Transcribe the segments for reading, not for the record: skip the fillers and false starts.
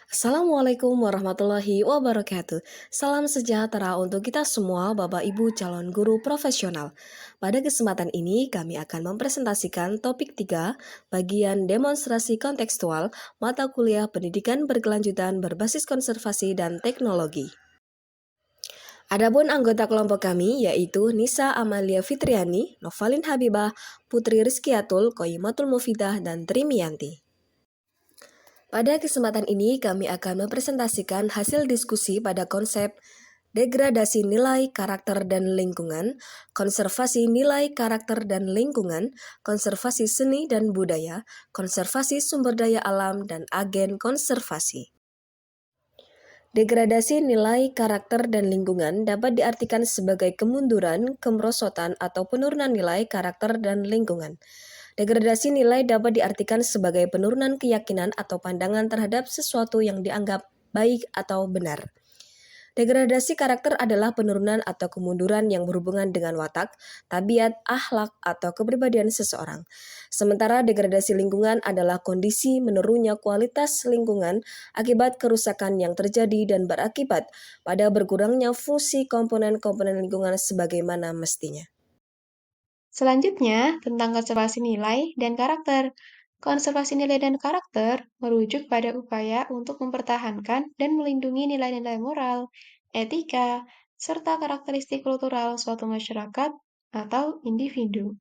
Assalamualaikum warahmatullahi wabarakatuh. Salam sejahtera untuk kita semua, Bapak Ibu calon guru profesional. Pada kesempatan ini, kami akan mempresentasikan topik 3, bagian demonstrasi kontekstual, mata kuliah pendidikan berkelanjutan berbasis konservasi dan teknologi. Adapun anggota kelompok kami yaitu Nisa Amalia Fitriani, Novalin Habibah, Putri Rizkiatul, Koyimatul Mufidah, dan Trimiyanti. Pada kesempatan ini, kami akan mempresentasikan hasil diskusi pada konsep degradasi nilai karakter dan lingkungan, konservasi nilai karakter dan lingkungan, konservasi seni dan budaya, konservasi sumber daya alam, dan agen konservasi. Degradasi nilai karakter dan lingkungan dapat diartikan sebagai kemunduran, kemerosotan, atau penurunan nilai karakter dan lingkungan. Degradasi nilai dapat diartikan sebagai penurunan keyakinan atau pandangan terhadap sesuatu yang dianggap baik atau benar. Degradasi karakter adalah penurunan atau kemunduran yang berhubungan dengan watak, tabiat, akhlak, atau kepribadian seseorang. Sementara degradasi lingkungan adalah kondisi menurunnya kualitas lingkungan akibat kerusakan yang terjadi dan berakibat pada berkurangnya fungsi komponen-komponen lingkungan sebagaimana mestinya. Selanjutnya, tentang konservasi nilai dan karakter. Konservasi nilai dan karakter merujuk pada upaya untuk mempertahankan dan melindungi nilai-nilai moral, etika, serta karakteristik kultural suatu masyarakat atau individu.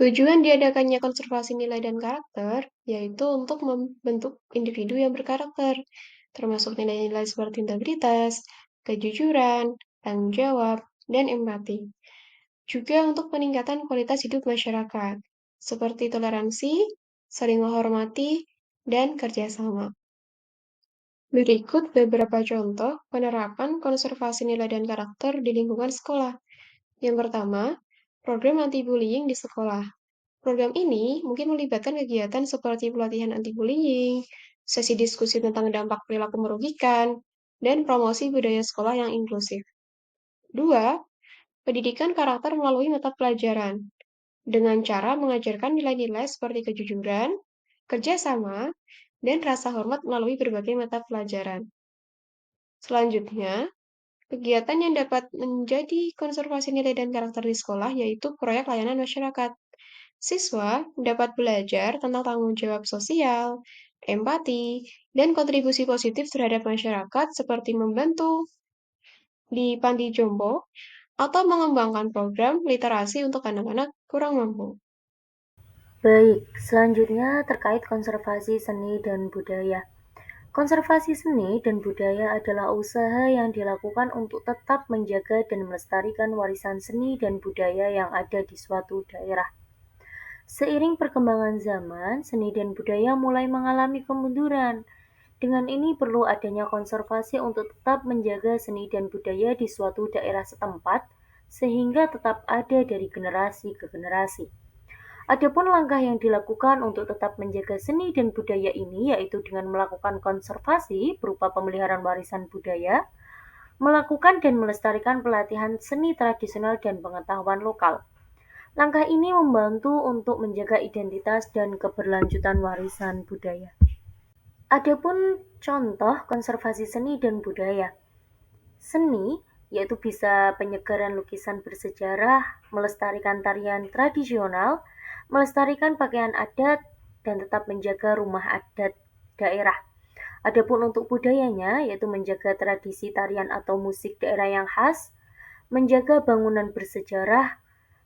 Tujuan diadakannya konservasi nilai dan karakter yaitu untuk membentuk individu yang berkarakter, termasuk nilai-nilai seperti integritas, kejujuran, tanggung jawab, dan empati. Juga untuk peningkatan kualitas hidup masyarakat, seperti toleransi, saling menghormati, dan kerjasama. Berikut beberapa contoh penerapan konservasi nilai dan karakter di lingkungan sekolah. Yang pertama, program anti-bullying di sekolah. Program ini mungkin melibatkan kegiatan seperti pelatihan anti-bullying, sesi diskusi tentang dampak perilaku merugikan, dan promosi budaya sekolah yang inklusif. 2. Pendidikan karakter melalui mata pelajaran, dengan cara mengajarkan nilai-nilai seperti kejujuran, kerjasama, dan rasa hormat melalui berbagai mata pelajaran. Selanjutnya, kegiatan yang dapat menjadi konservasi nilai dan karakter di sekolah yaitu proyek layanan masyarakat. Siswa dapat belajar tentang tanggung jawab sosial, empati, dan kontribusi positif terhadap masyarakat seperti membantu di panti jompo atau mengembangkan program literasi untuk anak-anak kurang mampu. Baik, selanjutnya terkait konservasi seni dan budaya. Konservasi seni dan budaya adalah usaha yang dilakukan untuk tetap menjaga dan melestarikan warisan seni dan budaya yang ada di suatu daerah. Seiring perkembangan zaman, seni dan budaya mulai mengalami kemunduran. Dengan ini perlu adanya konservasi untuk tetap menjaga seni dan budaya di suatu daerah setempat, sehingga tetap ada dari generasi ke generasi. Adapun langkah yang dilakukan untuk tetap menjaga seni dan budaya ini yaitu dengan melakukan konservasi berupa pemeliharaan warisan budaya, melakukan dan melestarikan pelatihan seni tradisional dan pengetahuan lokal. Langkah ini membantu untuk menjaga identitas dan keberlanjutan warisan budaya. Adapun contoh konservasi seni dan budaya. Seni yaitu bisa penyegaran lukisan bersejarah, melestarikan tarian tradisional, melestarikan pakaian adat, dan tetap menjaga rumah adat daerah. Adapun untuk budayanya, yaitu menjaga tradisi tarian atau musik daerah yang khas, menjaga bangunan bersejarah,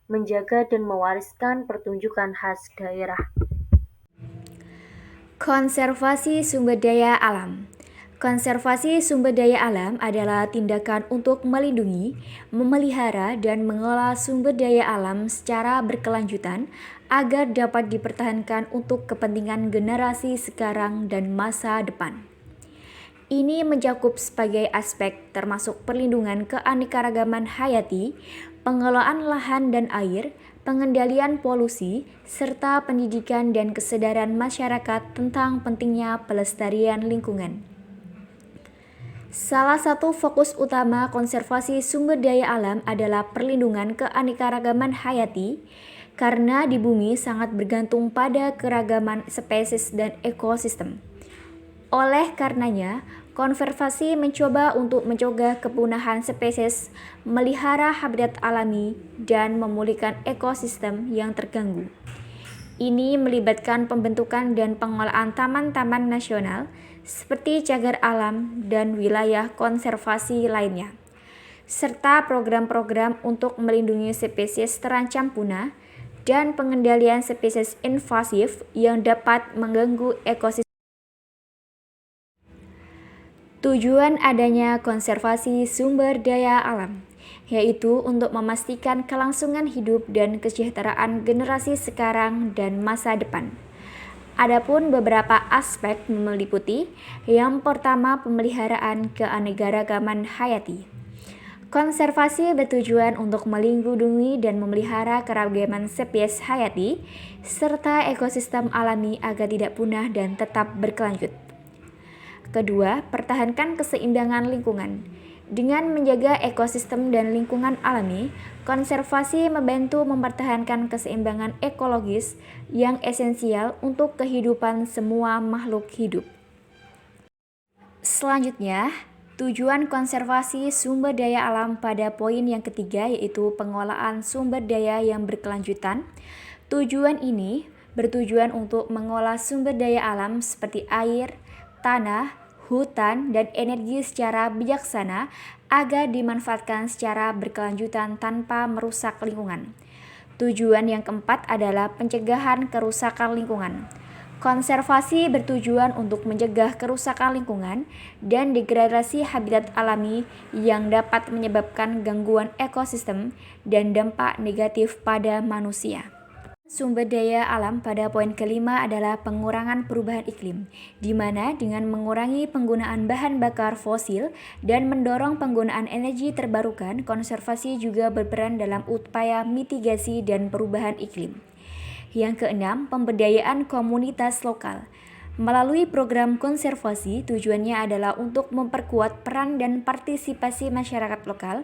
menjaga dan mewariskan pertunjukan khas daerah. Konservasi sumber daya alam. Konservasi sumber daya alam adalah tindakan untuk melindungi, memelihara, dan mengelola sumber daya alam secara berkelanjutan agar dapat dipertahankan untuk kepentingan generasi sekarang dan masa depan. Ini mencakup sebagai aspek termasuk perlindungan keanekaragaman hayati, pengelolaan lahan dan air, pengendalian polusi, serta pendidikan dan kesadaran masyarakat tentang pentingnya pelestarian lingkungan. Salah satu fokus utama konservasi sumber daya alam adalah perlindungan keanekaragaman hayati, karena di bumi sangat bergantung pada keragaman spesies dan ekosistem. Oleh karenanya, konservasi mencoba untuk mencegah kepunahan spesies, melihara habitat alami, dan memulihkan ekosistem yang terganggu. Ini melibatkan pembentukan dan pengelolaan taman-taman nasional seperti cagar alam dan wilayah konservasi lainnya, serta program-program untuk melindungi spesies terancam punah dan pengendalian spesies invasif yang dapat mengganggu ekosistem. Tujuan adanya konservasi sumber daya alam, yaitu untuk memastikan kelangsungan hidup dan kesejahteraan generasi sekarang dan masa depan. Adapun beberapa aspek meliputi, yang pertama pemeliharaan keanekaragaman hayati. Konservasi bertujuan untuk melindungi dan memelihara keragaman spesies hayati serta ekosistem alami agar tidak punah dan tetap berkelanjut. Kedua, pertahankan keseimbangan lingkungan. Dengan menjaga ekosistem dan lingkungan alami, konservasi membantu mempertahankan keseimbangan ekologis yang esensial untuk kehidupan semua makhluk hidup. Selanjutnya, tujuan konservasi sumber daya alam pada poin yang ketiga yaitu pengelolaan sumber daya yang berkelanjutan. Tujuan ini bertujuan untuk mengolah sumber daya alam seperti air, tanah, hutan, dan energi secara bijaksana agar dimanfaatkan secara berkelanjutan tanpa merusak lingkungan. Tujuan yang keempat adalah pencegahan kerusakan lingkungan. Konservasi bertujuan untuk mencegah kerusakan lingkungan dan degradasi habitat alami yang dapat menyebabkan gangguan ekosistem dan dampak negatif pada manusia. Sumber daya alam pada poin kelima adalah pengurangan perubahan iklim, di mana dengan mengurangi penggunaan bahan bakar fosil dan mendorong penggunaan energi terbarukan, konservasi juga berperan dalam upaya mitigasi dan perubahan iklim. Yang keenam, pemberdayaan komunitas lokal. Melalui program konservasi, tujuannya adalah untuk memperkuat peran dan partisipasi masyarakat lokal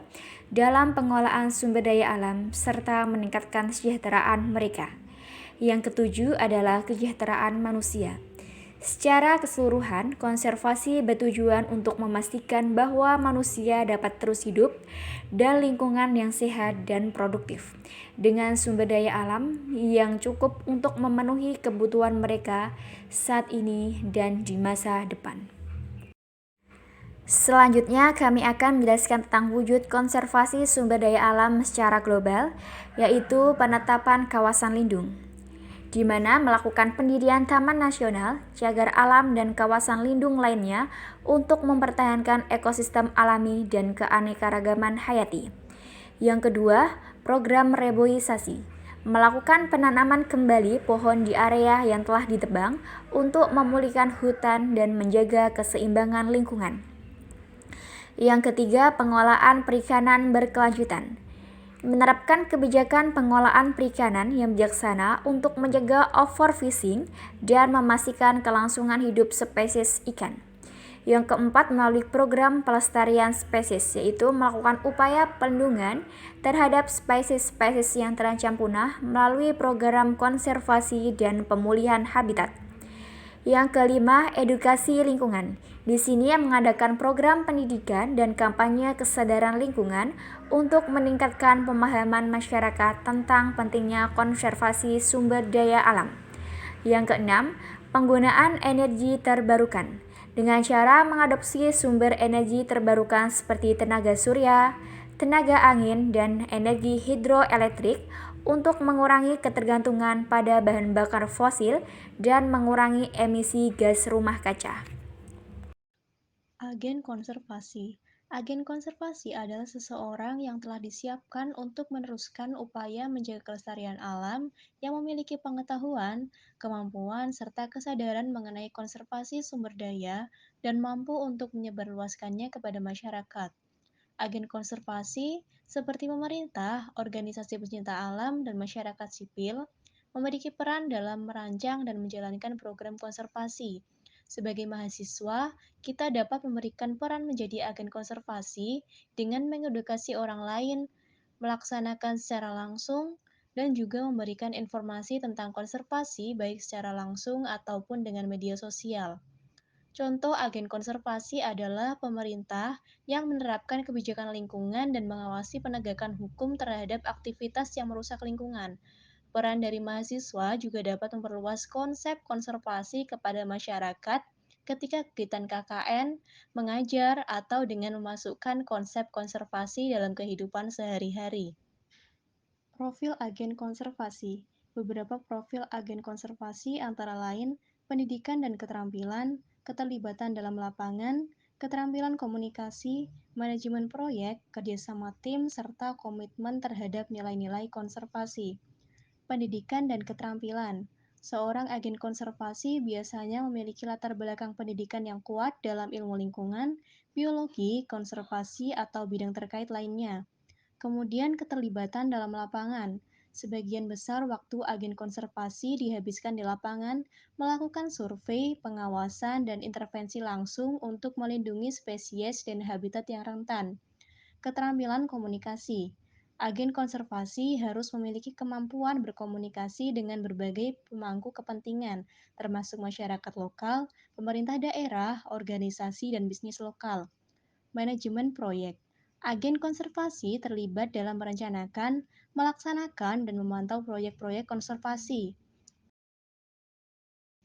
dalam pengelolaan sumber daya alam serta meningkatkan kesejahteraan mereka. Yang ketujuh adalah kesejahteraan manusia. Secara keseluruhan, konservasi bertujuan untuk memastikan bahwa manusia dapat terus hidup dan lingkungan yang sehat dan produktif, dengan sumber daya alam yang cukup untuk memenuhi kebutuhan mereka saat ini dan di masa depan. Selanjutnya, kami akan menjelaskan tentang wujud konservasi sumber daya alam secara global, yaitu penetapan kawasan lindung, di mana melakukan pendirian taman nasional, cagar alam, dan kawasan lindung lainnya untuk mempertahankan ekosistem alami dan keanekaragaman hayati. Yang kedua, program reboisasi, melakukan penanaman kembali pohon di area yang telah ditebang untuk memulihkan hutan dan menjaga keseimbangan lingkungan. Yang ketiga, pengelolaan perikanan berkelanjutan, menerapkan kebijakan pengelolaan perikanan yang bijaksana untuk mencegah overfishing dan memastikan kelangsungan hidup spesies ikan. Yang keempat, melalui program pelestarian spesies, yaitu melakukan upaya pelindungan terhadap spesies-spesies yang terancam punah melalui program konservasi dan pemulihan habitat. Yang kelima, edukasi lingkungan. Di sini mengadakan program pendidikan dan kampanye kesadaran lingkungan untuk meningkatkan pemahaman masyarakat tentang pentingnya konservasi sumber daya alam. Yang keenam, penggunaan energi terbarukan, dengan cara mengadopsi sumber energi terbarukan seperti tenaga surya, tenaga angin, dan energi hidroelektrik untuk mengurangi ketergantungan pada bahan bakar fosil dan mengurangi emisi gas rumah kaca. Agen konservasi. Agen konservasi adalah seseorang yang telah disiapkan untuk meneruskan upaya menjaga kelestarian alam yang memiliki pengetahuan, kemampuan, serta kesadaran mengenai konservasi sumber daya dan mampu untuk menyebarluaskannya kepada masyarakat. Agen konservasi seperti pemerintah, organisasi pecinta alam, dan masyarakat sipil memiliki peran dalam merancang dan menjalankan program konservasi. Sebagai mahasiswa, kita dapat memberikan peran menjadi agen konservasi dengan mengedukasi orang lain, melaksanakan secara langsung, dan juga memberikan informasi tentang konservasi baik secara langsung ataupun dengan media sosial. Contoh agen konservasi adalah pemerintah yang menerapkan kebijakan lingkungan dan mengawasi penegakan hukum terhadap aktivitas yang merusak lingkungan. Peran dari mahasiswa juga dapat memperluas konsep konservasi kepada masyarakat ketika kegiatan KKN, mengajar, atau dengan memasukkan konsep konservasi dalam kehidupan sehari-hari. Profil agen konservasi. Beberapa profil agen konservasi antara lain pendidikan dan keterampilan, keterlibatan dalam lapangan, keterampilan komunikasi, manajemen proyek, kerjasama tim, serta komitmen terhadap nilai-nilai konservasi. Pendidikan dan keterampilan. Seorang agen konservasi biasanya memiliki latar belakang pendidikan yang kuat dalam ilmu lingkungan, biologi, konservasi, atau bidang terkait lainnya. Kemudian keterlibatan dalam lapangan. Sebagian besar waktu agen konservasi dihabiskan di lapangan, melakukan survei, pengawasan, dan intervensi langsung untuk melindungi spesies dan habitat yang rentan. Keterampilan komunikasi. Agen konservasi harus memiliki kemampuan berkomunikasi dengan berbagai pemangku kepentingan, termasuk masyarakat lokal, pemerintah daerah, organisasi, dan bisnis lokal. Manajemen proyek. Agen konservasi terlibat dalam merencanakan, melaksanakan, dan memantau proyek-proyek konservasi.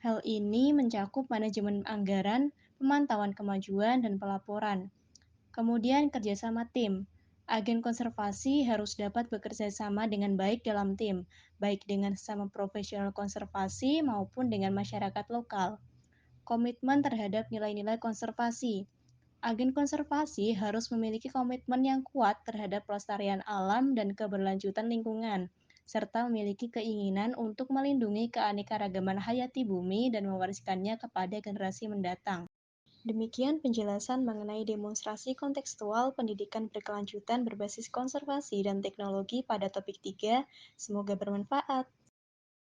Hal ini mencakup manajemen anggaran, pemantauan kemajuan, dan pelaporan. Kemudian kerjasama tim. Agen konservasi harus dapat bekerja sama dengan baik dalam tim, baik dengan sesama profesional konservasi maupun dengan masyarakat lokal. Komitmen terhadap nilai-nilai konservasi. Agen konservasi harus memiliki komitmen yang kuat terhadap pelestarian alam dan keberlanjutan lingkungan, serta memiliki keinginan untuk melindungi keanekaragaman hayati bumi dan mewariskannya kepada generasi mendatang. Demikian penjelasan mengenai demonstrasi kontekstual pendidikan berkelanjutan berbasis konservasi dan teknologi pada topik 3. Semoga bermanfaat.